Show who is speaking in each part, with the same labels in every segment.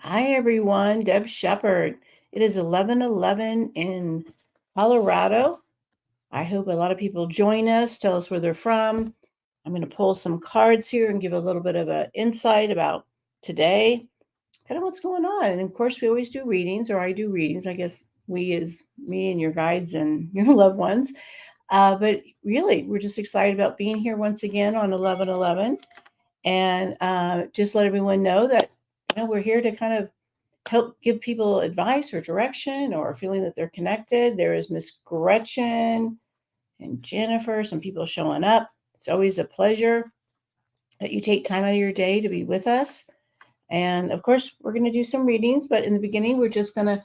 Speaker 1: Hi, everyone. Deb Sheppard. It is 11:11 in Colorado. I hope a lot of people join us, tell us where they're from. I'm going to pull some cards here and give a little bit of an insight about today, kind of what's going on. And of course, we always do readings, or I do readings. I guess we is me and your guides and your loved ones. But really, we're just excited about being here once again on 11:11, and just let everyone know that we're here to kind of help give people advice or direction or feeling that they're connected. There is Miss Gretchen and Jennifer, some people showing up. It's always a pleasure that you take time out of your day to be with us. And of course, we're going to do some readings, but in the beginning, we're just going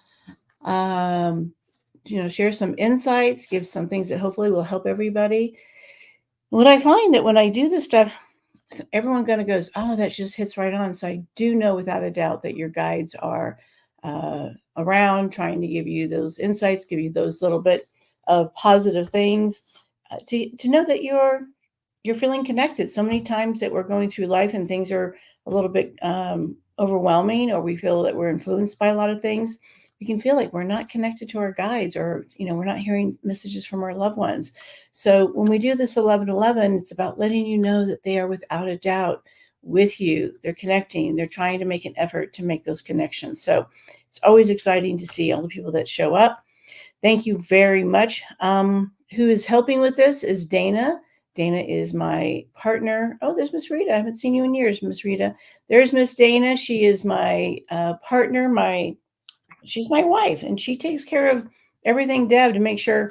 Speaker 1: to, share some insights, give some things that hopefully will help everybody. What I find that when I do this stuff, everyone kind of goes, oh, that just hits right on. So I do know without a doubt that your guides are around trying to give you those insights, give you those little bit of positive things to know that you're feeling connected. So many times that we're going through life and things are a little bit overwhelming, or we feel that we're influenced by a lot of things. We can feel like we're not connected to our guides, or we're not hearing messages from our loved ones. So when we do this 11:11, it's about letting you know that they are without a doubt with you. They're connecting. They're trying to make an effort to make those connections. So it's always exciting to see all the people that show up. Thank you very much. Who is helping with this is Dana. Dana is my partner. Oh, there's Miss Rita. I haven't seen you in years, Miss Rita. There's Miss Dana. She is my partner. She's my wife, and she takes care of everything, Deb, to make sure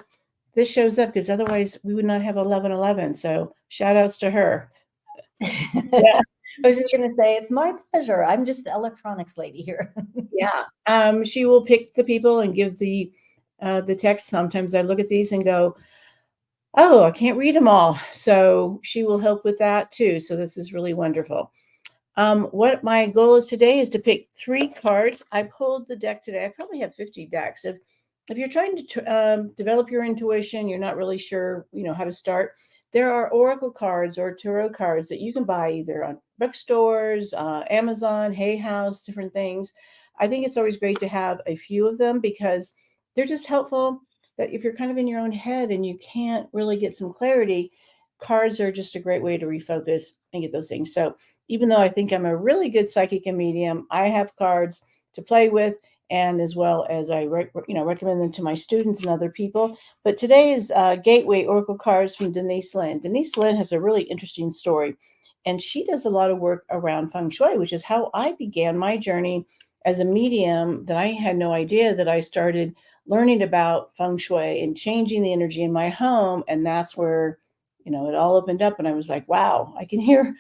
Speaker 1: this shows up, because otherwise we would not have 11:11. So shout outs to her.
Speaker 2: Yeah. I was just going to say, it's my pleasure. I'm just the electronics lady here.
Speaker 1: Yeah. She will pick the people and give the text. Sometimes I look at these and go, oh, I can't read them all. So she will help with that too. So this is really wonderful. What my goal is today is to pick 3 cards. I pulled the deck today. I probably have 50 decks. If you're trying to develop your intuition, you're not really sure, how to start. There are oracle cards or tarot cards that you can buy either on bookstores, Amazon, Hay House, different things. I think it's always great to have a few of them because they're just helpful. That if you're kind of in your own head and you can't really get some clarity, cards are just a great way to refocus and get those things. So even though I think I'm a really good psychic and medium, I have cards to play with, and as well as I recommend them to my students and other people. But today is Gateway Oracle cards from Denise Linn. Denise Linn has a really interesting story, and she does a lot of work around feng shui, which is how I began my journey as a medium. That I had no idea that I started learning about feng shui and changing the energy in my home, and that's where it all opened up, and I was like, wow, I can hear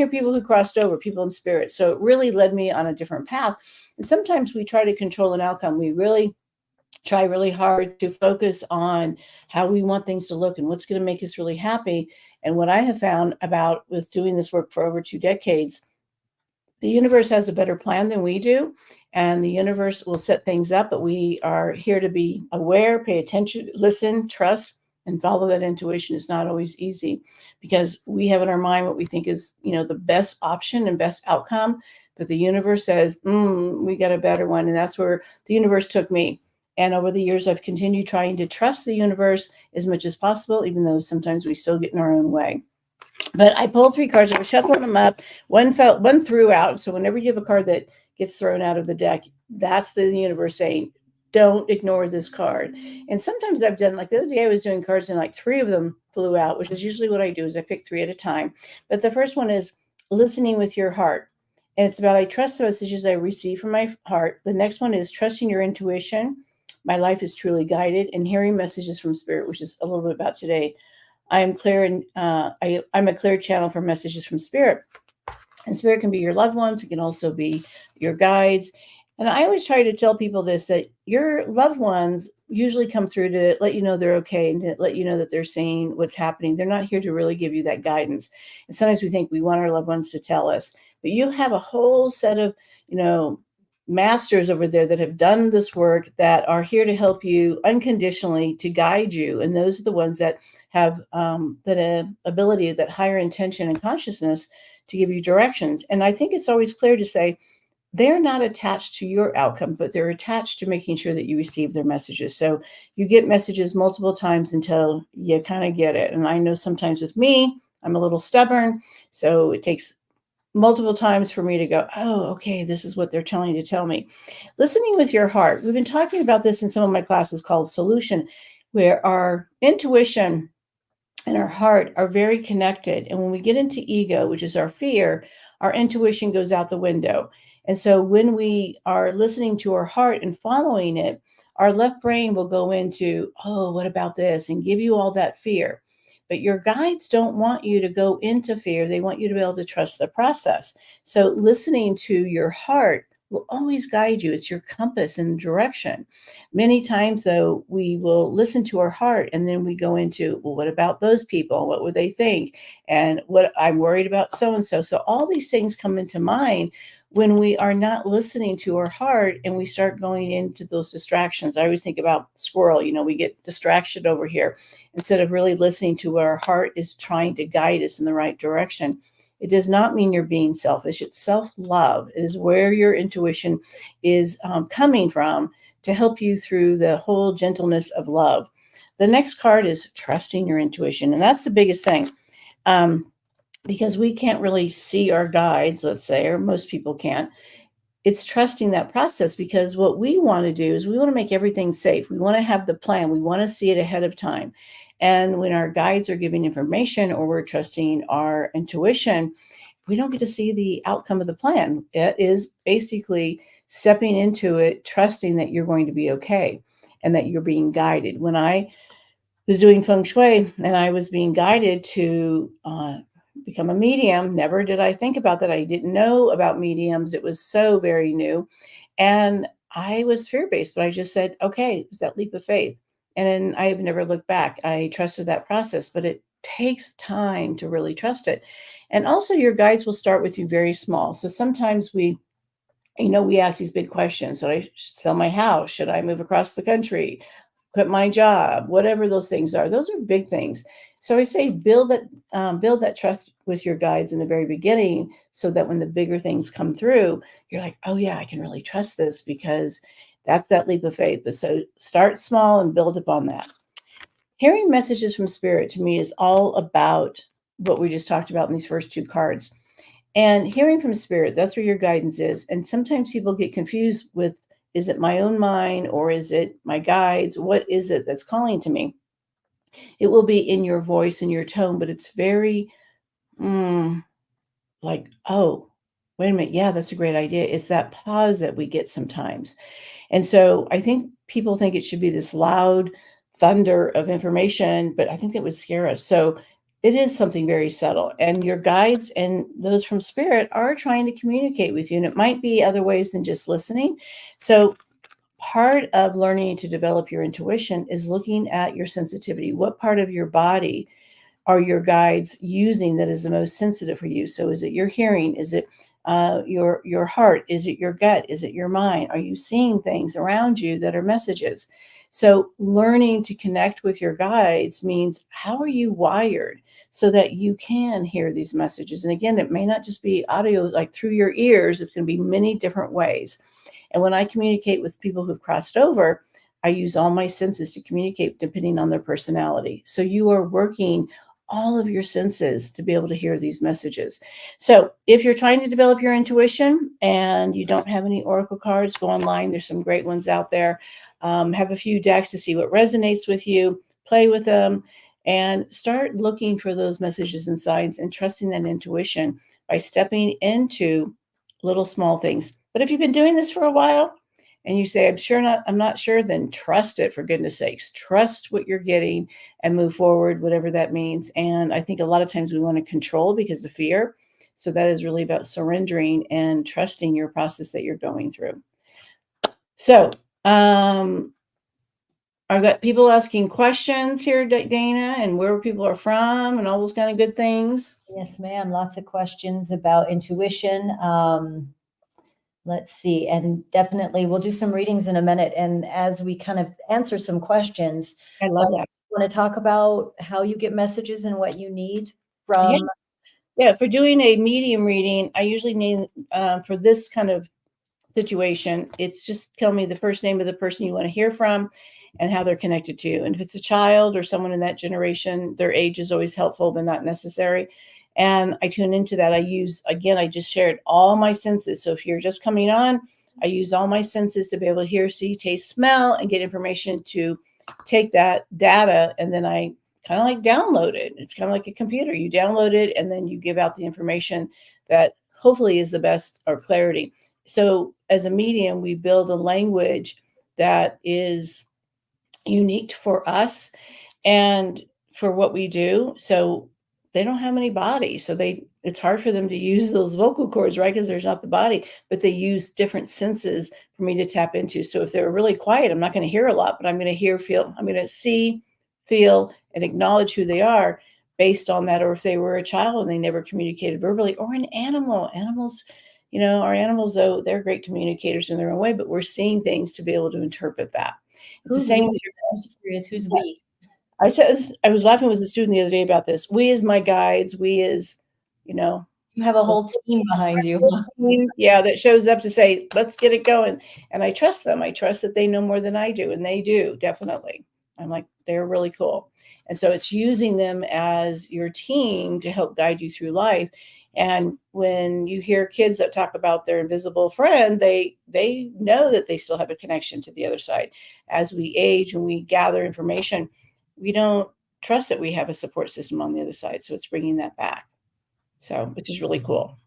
Speaker 1: people who crossed over, people in spirit. So it really led me on a different path. And sometimes we try to control an outcome. We really try really hard to focus on how we want things to look and what's going to make us really happy. And what I have found about with doing this work for over 2 decades, the universe has a better plan than we do, and the universe will set things up, but we are here to be aware, pay attention, listen, trust, and follow that intuition. Is not always easy because we have in our mind what we think is, the best option and best outcome. But the universe says, we got a better one. And that's where the universe took me. And over the years, I've continued trying to trust the universe as much as possible, even though sometimes we still get in our own way. But I pulled 3 cards. I was shuffling them up. One threw out. So whenever you have a card that gets thrown out of the deck, that's the universe saying, don't ignore this card. And sometimes I've done, like the other day I was doing cards and like 3 of them flew out, which is usually what I do is I pick 3 at a time. But the first one is listening with your heart. And it's about, I trust the messages I receive from my heart. The next one is trusting your intuition. My life is truly guided, and hearing messages from spirit, which is a little bit about today. I am clear, and I'm a clear channel for messages from spirit. And spirit can be your loved ones. It can also be your guides. And I always try to tell people this, that your loved ones usually come through to let you know they're okay and to let you know that they're seeing what's happening. They're not here to really give you that guidance. And sometimes we think we want our loved ones to tell us, but you have a whole set of, masters over there that have done this work that are here to help you unconditionally, to guide you. And those are the ones that have that ability, that higher intention and consciousness to give you directions. And I think it's always clear to say, they're not attached to your outcome, but they're attached to making sure that you receive their messages. So you get messages multiple times until you kind of get it. And I know sometimes with me, I'm a little stubborn. So it takes multiple times for me to go, oh, okay, this is what they're trying to tell me. Listening with your heart. We've been talking about this in some of my classes called Solution, where our intuition and our heart are very connected. And when we get into ego, which is our fear, our intuition goes out the window. And so when we are listening to our heart and following it, our left brain will go into, oh, what about this? And give you all that fear. But your guides don't want you to go into fear. They want you to be able to trust the process. So listening to your heart will always guide you. It's your compass and direction. Many times, though, we will listen to our heart and then we go into, well, what about those people? What would they think? And what I'm worried about so and so. So all these things come into mind when we are not listening to our heart and we start going into those distractions. I always think about squirrel, we get distraction over here instead of really listening to what our heart is trying to guide us in the right direction. It does not mean you're being selfish. It's self-love. It is where your intuition is coming from to help you through the whole gentleness of love. The next card is trusting your intuition. And that's the biggest thing. Because we can't really see our guides, let's say, or most people can't. It's trusting that process, because what we want to do is we want to make everything safe. We want to have the plan. We want to see it ahead of time. And when our guides are giving information or we're trusting our intuition, we don't get to see the outcome of the plan. It is basically stepping into it, trusting that you're going to be okay and that you're being guided. When I was doing feng shui and I was being guided to become a medium, never did I think about that. I didn't know about mediums. It was so very new. And I was fear-based, but I just said, okay, it was that leap of faith. And then I have never looked back. I trusted that process, but it takes time to really trust it. And also your guides will start with you very small. So sometimes we ask these big questions. Should I sell my house? Should I move across the country? Quit my job? Whatever those things are. Those are big things. So I say build that trust with your guides in the very beginning, so that when the bigger things come through, you're like, oh yeah, I can really trust this, because that's that leap of faith. But so start small and build upon that. Hearing messages from spirit to me is all about what we just talked about in these first two cards. And hearing from spirit, that's where your guidance is. And sometimes people get confused with, is it my own mind or is it my guides? What is it that's calling to me? It will be in your voice and your tone, but it's very like, oh, wait a minute. Yeah, that's a great idea. It's that pause that we get sometimes. And so I think people think it should be this loud thunder of information, but I think that would scare us. So it is something very subtle. And your guides and those from spirit are trying to communicate with you. And it might be other ways than just listening. So part of learning to develop your intuition is looking at your sensitivity. What part of your body are your guides using that is the most sensitive for you? So is it your hearing? Is it your heart? Is it your gut? Is it your mind? Are you seeing things around you that are messages? So learning to connect with your guides means, how are you wired so that you can hear these messages? And again, it may not just be audio like through your ears. It's going to be many different ways. And when I communicate with people who've crossed over, I use all my senses to communicate depending on their personality. So you are working all of your senses to be able to hear these messages. So if you're trying to develop your intuition and you don't have any oracle cards, go online. There's some great ones out there. Have a few decks to see what resonates with you, play with them, and start looking for those messages and signs and trusting that intuition by stepping into little small things. But if you've been doing this for a while and you say, I'm not sure, then trust it, for goodness sakes. Trust what you're getting and move forward, whatever that means. And I think a lot of times we want to control because of fear. So that is really about surrendering and trusting your process that you're going through. So I've got people asking questions here, Dana, and where people are from and all those kind of good things.
Speaker 2: Yes, ma'am. Lots of questions about intuition. Let's see. And definitely we'll do some readings in a minute. And as we kind of answer some questions,
Speaker 1: I love that.
Speaker 2: Want to talk about how you get messages and what you need from?
Speaker 1: Yeah, for doing a medium reading, I usually need, for this kind of situation, it's just tell me the first name of the person you want to hear from and how they're connected to you. And if it's a child or someone in that generation, their age is always helpful, but not necessary. And I tune into that. I just shared all my senses. So if you're just coming on, I use all my senses to be able to hear, see, taste, smell, and get information to take that data. And then I kind of like download it. It's kind of like a computer. You download it and then you give out the information that hopefully is the best or clarity. So as a medium, we build a language that is unique for us and for what we do. So they don't have any body. So it's hard for them to use those vocal cords, right? Because there's not the body, but they use different senses for me to tap into. So if they're really quiet, I'm not going to hear a lot, but I'm going to hear, feel, I'm going to see, feel, and acknowledge who they are based on that. Or if they were a child and they never communicated verbally, or an animal. Animals, our animals, though, they're great communicators in their own way, but we're seeing things to be able to interpret that. It's the same with your.
Speaker 2: I'm just curious, who's we?
Speaker 1: I was laughing with a student the other day about this. We as my guides, we as,
Speaker 2: You have a whole team behind you.
Speaker 1: yeah, that shows up to say, let's get it going. And I trust them. I trust that they know more than I do. And they do, definitely. I'm like, they're really cool. And so it's using them as your team to help guide you through life. And when you hear kids that talk about their invisible friend, they know that they still have a connection to the other side. As we age and we gather information, we don't trust that we have a support system on the other side. So it's bringing that back. So, which is really cool.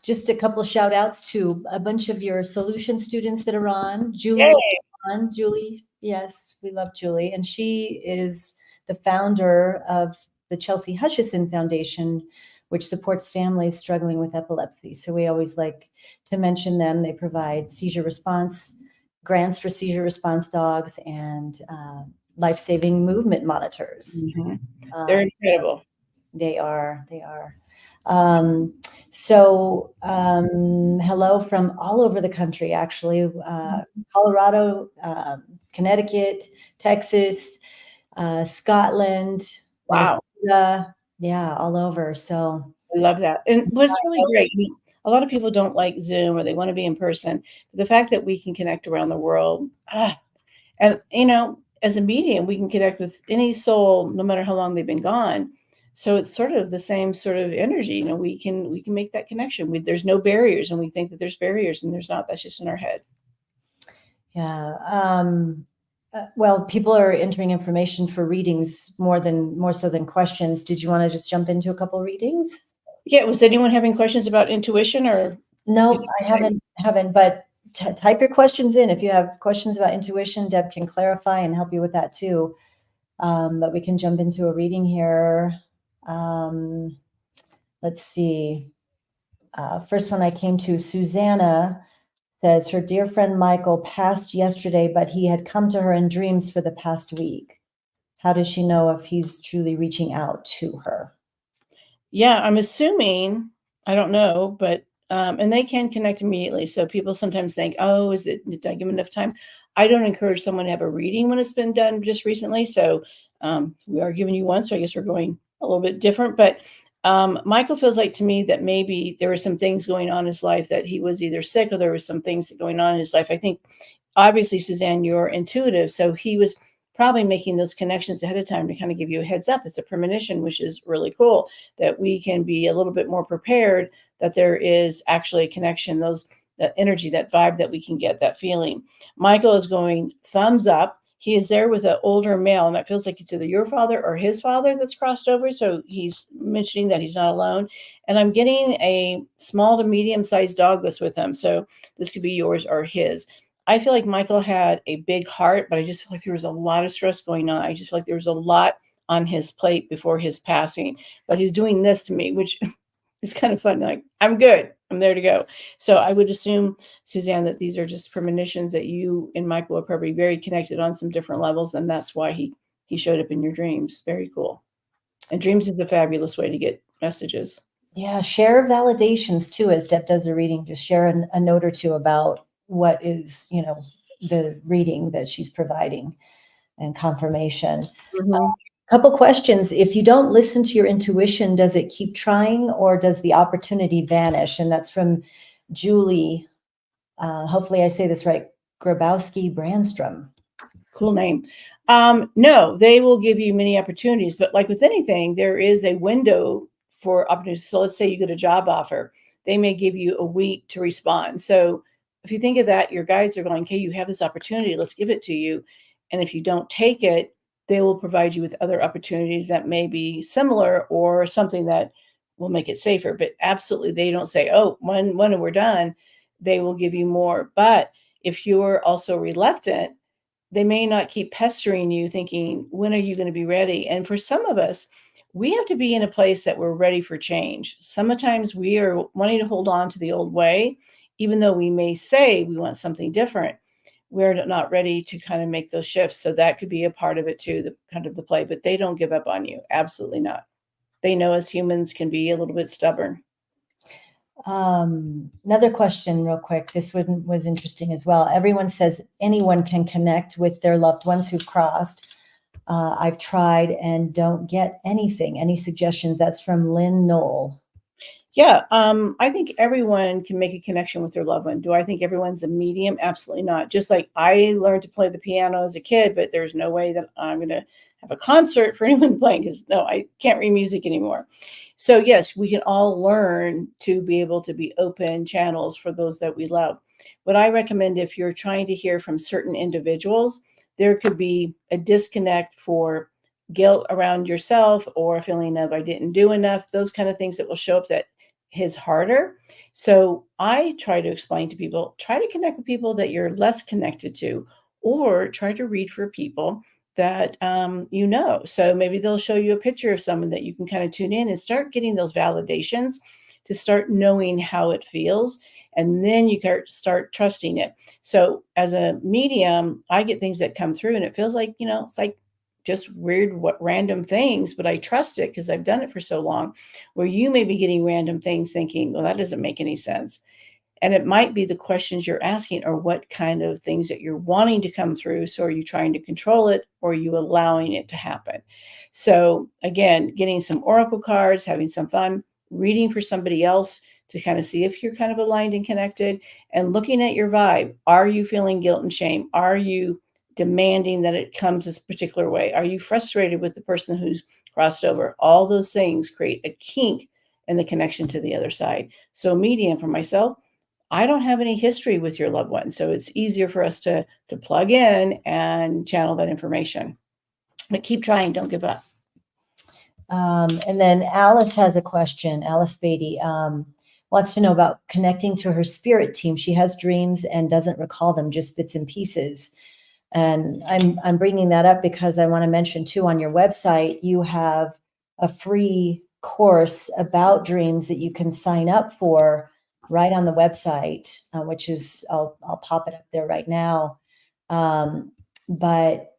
Speaker 2: Just a couple shout outs to a bunch of your solution students that are on. Julie. Yes, we love Julie. And she is the founder of the Chelsea Hutchison Foundation, which supports families struggling with epilepsy. So we always like to mention them. They provide seizure response grants for seizure response dogs and life-saving movement monitors.
Speaker 1: Mm-hmm. They're incredible.
Speaker 2: They are. Hello from all over the country, actually. Colorado, Connecticut, Texas, Scotland.
Speaker 1: Wow.
Speaker 2: Minnesota, yeah, all over. So
Speaker 1: I love that. And what's really great, a lot of people don't like Zoom or they want to be in person. But the fact that we can connect around the world, and as a medium, we can connect with any soul, no matter how long they've been gone. So it's sort of the same sort of energy. We can make that connection. There's no barriers, and we think that there's barriers, and there's not. That's just in our head.
Speaker 2: Yeah. Well, people are entering information for readings more so than questions. Did you want to just jump into a couple readings?
Speaker 1: Yeah. Was anyone having questions about intuition or?
Speaker 2: No, I haven't, but type your questions in. If you have questions about intuition, Deb can clarify and help you with that too. But we can jump into a reading here. Let's see. First one I came to, Susanna says her dear friend Michael passed yesterday, but he had come to her in dreams for the past week. How does she know if he's truly reaching out to her?
Speaker 1: Yeah, I'm assuming, I don't know, but, and they can connect immediately. So people sometimes think, oh, did I give them enough time? I don't encourage someone to have a reading when it's been done just recently. So we are giving you one. So I guess we're going a little bit different, but Michael feels like to me that maybe there were some things going on in his life, that he was either sick or there was some things going on in his life. I think obviously, Suzanne, you're intuitive. So he was probably making those connections ahead of time to kind of give you a heads up. It's a premonition, which is really cool, that we can be a little bit more prepared that there is actually a connection, that energy, that vibe that we can get, that feeling. Michael is going thumbs up. He is there with an older male, and that feels like it's either your father or his father that's crossed over. So he's mentioning that he's not alone. And I'm getting a small to medium-sized dog that's with him. So this could be yours or his. I feel like Michael had a big heart, but I just feel like there was a lot of stress going on. I just feel like there was a lot on his plate before his passing. But he's doing this to me, which is kind of fun. Like, I'm good. I'm there to go. So I would assume, Suzanne, that these are just premonitions that you and Michael are probably very connected on some different levels. And that's why he showed up in your dreams. Very cool. And dreams is a fabulous way to get messages.
Speaker 2: Yeah. Share validations too, as Deb does a reading. Just share a note or two about what is, the reading that she's providing and confirmation.
Speaker 1: Mm-hmm.
Speaker 2: Couple questions. If you don't listen to your intuition, does it keep trying or does the opportunity vanish? And that's from Julie hopefully I say this right, Grabowski Brandstrom.
Speaker 1: Cool name. No, they will give you many opportunities, but like with anything, there is a window for opportunities. So let's say you get a job offer, they may give you a week to respond. So if you think of that, your guides are going, okay, you have this opportunity, let's give it to you. And if you don't take it, they will provide you with other opportunities that may be similar or something that will make it safer. But absolutely, they don't say, oh, when we're done, they will give you more. But if you're also reluctant, they may not keep pestering you thinking, when are you going to be ready? And for some of us, we have to be in a place that we're ready for change. Sometimes we are wanting to hold on to the old way, even though we may say we want something different. We're not ready to kind of make those shifts. So that could be a part of it too, the kind of the play, but they don't give up on you. Absolutely not. They know us humans can be a little bit stubborn.
Speaker 2: Another question real quick. This one was interesting as well. Everyone says anyone can connect with their loved ones who've crossed. I've tried and don't get anything. Any suggestions? That's from Lynn Knoll.
Speaker 1: Yeah, I think everyone can make a connection with their loved one. Do I think everyone's a medium? Absolutely not. Just like I learned to play the piano as a kid, but there's no way that I'm going to have a concert for anyone playing because no, I can't read music anymore. So yes, we can all learn to be able to be open channels for those that we love. What I recommend if you're trying to hear from certain individuals, there could be a disconnect for guilt around yourself or a feeling of I didn't do enough, those kind of things that will show up that is harder. So I try to explain to people, try to connect with people that you're less connected to, or try to read for people that you know. So maybe they'll show you a picture of someone that you can kind of tune in and start getting those validations to start knowing how it feels. And then you can start trusting it. So as a medium, I get things that come through and it feels like, it's like just weird, what random things, but I trust it because I've done it for so long, where you may be getting random things thinking, well, that doesn't make any sense. And it might be the questions you're asking or what kind of things that you're wanting to come through. So are you trying to control it or are you allowing it to happen? So again, getting some oracle cards, having some fun, reading for somebody else to kind of see if you're kind of aligned and connected, and looking at your vibe. Are you feeling guilt and shame? Are you demanding that it comes this particular way? Are you frustrated with the person who's crossed over? All those things create a kink in the connection to the other side. So medium for myself, I don't have any history with your loved one. So it's easier for us to plug in and channel that information. But keep trying, don't give up.
Speaker 2: And then Alice has a question. Alice Beatty wants to know about connecting to her spirit team. She has dreams and doesn't recall them, just bits and pieces. And I'm bringing that up because I want to mention too, on your website, you have a free course about dreams that you can sign up for right on the website, which is, I'll pop it up there right now. But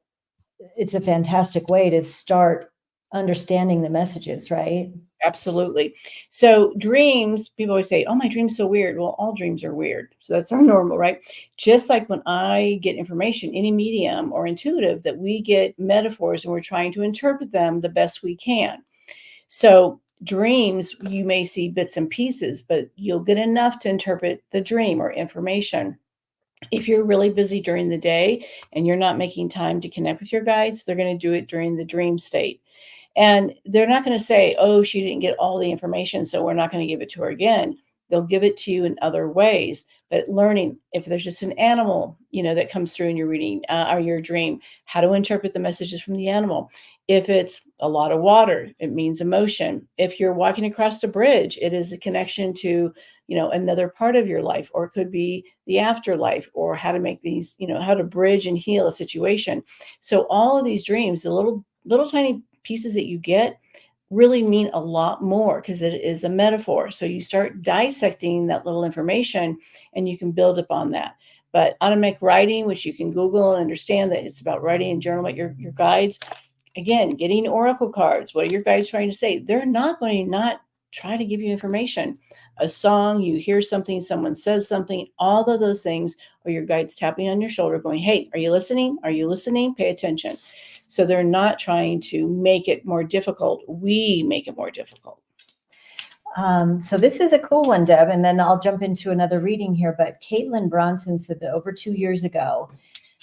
Speaker 2: it's a fantastic way to start understanding the messages, right?
Speaker 1: Absolutely. So dreams, people always say, oh, my dream's so weird. Well, all dreams are weird. So that's our normal, right? Just like when I get information, any medium or intuitive, that we get metaphors and we're trying to interpret them the best we can. So dreams, you may see bits and pieces, but you'll get enough to interpret the dream or information. If you're really busy during the day and you're not making time to connect with your guides, they're going to do it during the dream state. And they're not going to say, oh, she didn't get all the information, so we're not going to give it to her again. They'll give it to you in other ways. But learning, if there's just an animal, that comes through in your reading or your dream, how to interpret the messages from the animal. If it's a lot of water, it means emotion. If you're walking across a bridge, it is a connection to, another part of your life, or it could be the afterlife, or how to make these, how to bridge and heal a situation. So all of these dreams, the little tiny pieces that you get really mean a lot more because it is a metaphor. So you start dissecting that little information and you can build upon that. But automatic writing, which you can Google and understand that it's about writing and journal about your guides. Again, getting oracle cards. What are your guides trying to say? They're not going to not try to give you information. A song, you hear something, someone says something, all of those things are your guides tapping on your shoulder going, hey, are you listening? Are you listening? Pay attention. So they're not trying to make it more difficult. We make it more difficult.
Speaker 2: So this is a cool one, Deb, and then I'll jump into another reading here. But Caitlin Bronson said that over 2 years ago,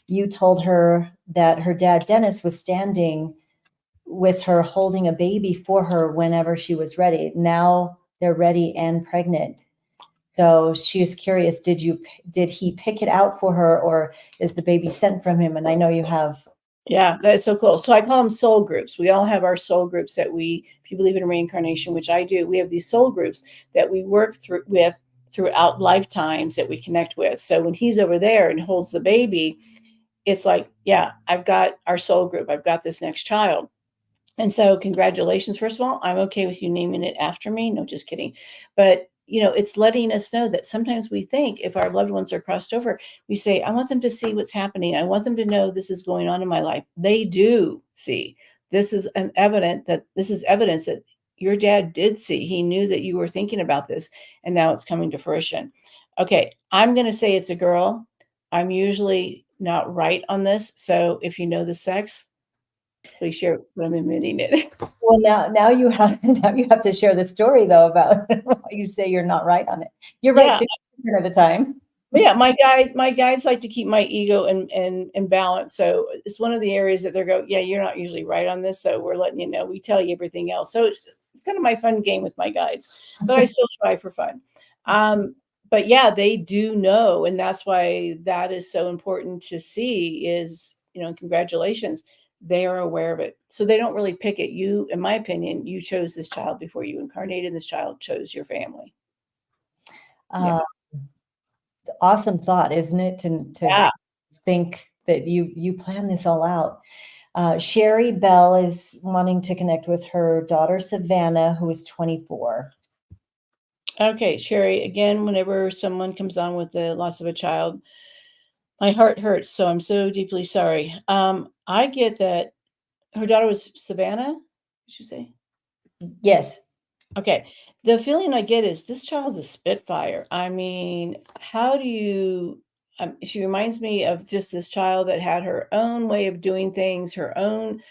Speaker 2: you told her that her dad, Dennis, was standing with her holding a baby for her whenever she was ready. Now they're ready and pregnant. So she was curious, did he pick it out for her, or is the baby sent from him? And I know you have.
Speaker 1: Yeah, that's so cool. So I call them soul groups. We all have our soul groups that if you believe in reincarnation, which I do, we have these soul groups that we work throughout lifetimes that we connect with. So when he's over there and holds the baby, it's like, yeah, I've got our soul group. I've got this next child. And so congratulations. First of all, I'm okay with you naming it after me. No, just kidding. But it's letting us know that sometimes we think if our loved ones are crossed over, we say, I want them to see what's happening. I want them to know this is going on in my life. They do see. This is evidence that your dad did see. He knew that you were thinking about this, and now it's coming to fruition. Okay, I'm going to say it's a girl. I'm usually not right on this. So if you know the sex, please share what I'm admitting it.
Speaker 2: Well, now you have to share the story though about why you say you're not right on it. You're right
Speaker 1: Yeah.
Speaker 2: 50% of the time.
Speaker 1: But yeah, my guides like to keep my ego in balance. So it's one of the areas that they go, yeah, you're not usually right on this. So we're letting you know, we tell you everything else. So it's kind of my fun game with my guides, but I still try for fun. But yeah, they do know. And that's why that is so important to see is, congratulations. They are aware of it. So they don't really pick it. You, in my opinion, you chose this child before you incarnated. This child chose your family. Yeah.
Speaker 2: Awesome thought, isn't it? To
Speaker 1: Yeah.
Speaker 2: think that you plan this all out. Sherry Bell is wanting to connect with her daughter Savannah, who is 24.
Speaker 1: Okay, Sherry, again, whenever someone comes on with the loss of a child, my heart hurts. So I'm so deeply sorry. I get that her daughter was Savannah, did you say?
Speaker 2: Yes.
Speaker 1: Okay. The feeling I get is this child's a spitfire. I mean, how do you, she reminds me of just this child that had her own way of doing things, her own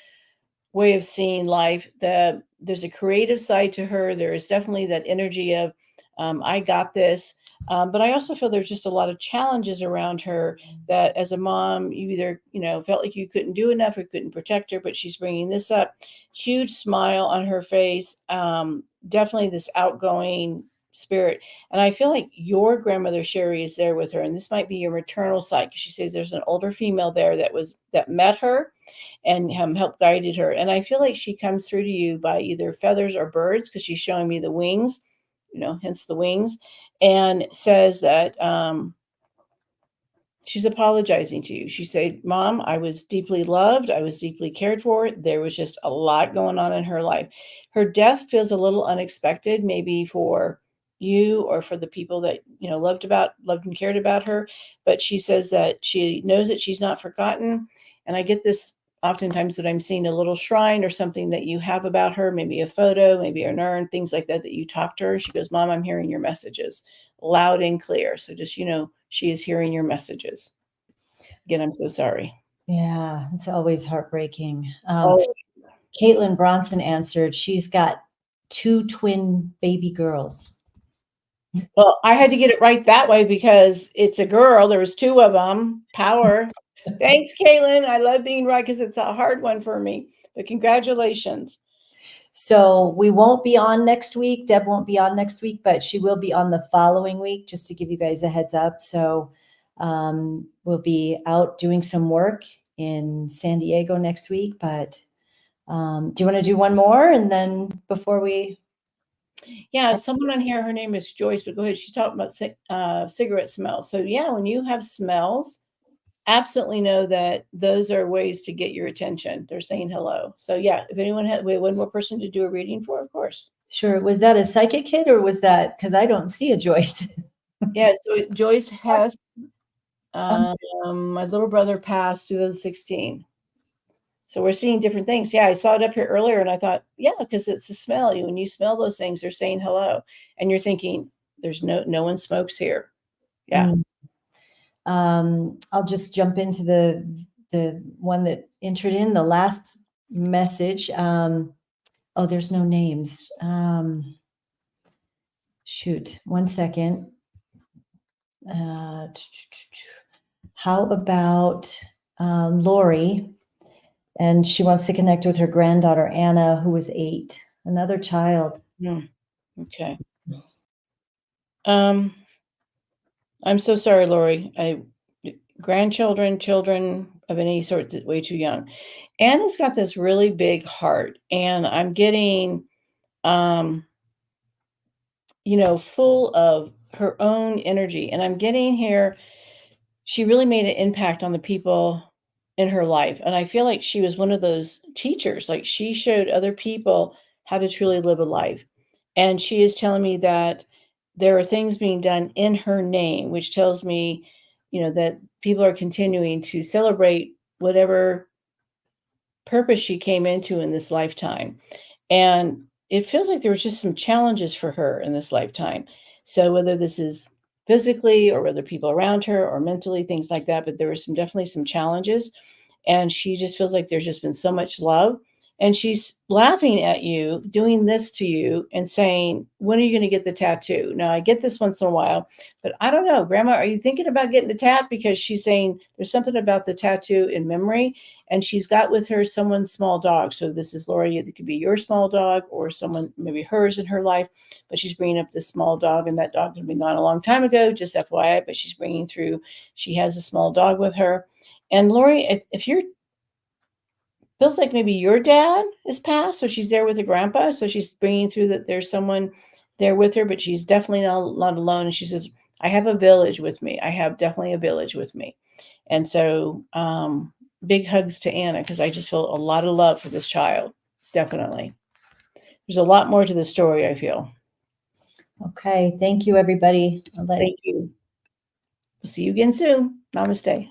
Speaker 1: way of seeing life. There's a creative side to her. There is definitely that energy of I got this. But I also feel there's just a lot of challenges around her that as a mom, you either, felt like you couldn't do enough or couldn't protect her, but she's bringing this up. Huge smile on her face. Definitely this outgoing spirit. And I feel like your grandmother, Sherry, is there with her. And this might be your maternal side because she says there's an older female there that met her and helped guided her. And I feel like she comes through to you by either feathers or birds because she's showing me the wings, hence the wings, and says that she's apologizing to you. She said, Mom, I was deeply loved. I was deeply cared for. There was just a lot going on in her life. Her death feels a little unexpected, maybe for you or for the people that, loved and cared about her. But she says that she knows that she's not forgotten. And I get this oftentimes that I'm seeing a little shrine or something that you have about her, maybe a photo, maybe an urn, things like that you talk to her. She goes, Mom, I'm hearing your messages loud and clear. So just, she is hearing your messages. Again, I'm so sorry.
Speaker 2: Yeah, it's always heartbreaking.
Speaker 1: Oh,
Speaker 2: Caitlin Bronson answered, she's got 2 twin baby girls.
Speaker 1: well, I had to get it right that way because it's a girl. There was 2 of them. Power. Thanks, Caitlin. I love being right because it's a hard one for me. But congratulations.
Speaker 2: So we won't be on next week. Deb won't be on next week, but she will be on the following week, just to give you guys a heads up. So we'll be out doing some work in San Diego next week. But do you want to do one more? And then before we...
Speaker 1: Yeah, someone on here, her name is Joyce, but go ahead. She's talking about cigarette smells. So yeah, when you have smells, absolutely know that those are ways to get your attention. They're saying hello. So yeah, if anyone had one more person to do a reading for, of course.
Speaker 2: Sure. Was that a psychic kid or was that, because I don't see a Joyce?
Speaker 1: Yeah, so Joyce Hess, my little brother passed 2016. So we're seeing different things. Yeah, I saw it up here earlier and I thought, yeah, because it's a smell. When you smell those things, they're saying hello. And you're thinking, there's no one smokes here. Yeah.
Speaker 2: I'll just jump into the one that entered in the last message. Oh, there's no names. shoot, 1 second. How about Lori? And she wants to connect with her granddaughter, Anna, who was 8, another child.
Speaker 1: Okay. I'm so sorry, Lori. Grandchildren, children of any sort, is way too young. Anna's got this really big heart, and I'm getting, full of her own energy. And I'm getting here, she really made an impact on the people in her life. And I feel like she was one of those teachers. Like she showed other people how to truly live a life. And she is telling me that there are things being done in her name, which tells me, that people are continuing to celebrate whatever purpose she came into in this lifetime. And it feels like there was just some challenges for her in this lifetime. So whether this is physically or whether people around her or mentally, things like that, but there were definitely some challenges. And she just feels like there's just been so much love. And she's laughing at you, doing this to you and saying, when are you going to get the tattoo? Now, I get this once in a while, but I don't know. Grandma, are you thinking about getting the tat? Because she's saying there's something about the tattoo in memory. And she's got with her someone's small dog. So this is Lori. It could be your small dog or someone, maybe hers in her life. But she's bringing up this small dog, and that dog had been gone a long time ago, just FYI. But she's bringing through, she has a small dog with her. And Lori, if you're, feels like maybe your dad is passed, so she's there with her grandpa. So she's bringing through that there's someone there with her, but she's definitely not alone. And she says, I have a village with me. I have definitely a village with me. And so big hugs to Anna, because I just feel a lot of love for this child. Definitely. There's a lot more to the story, I feel.
Speaker 2: Okay. Thank you, everybody.
Speaker 1: Thank you. We'll see you again soon. Namaste.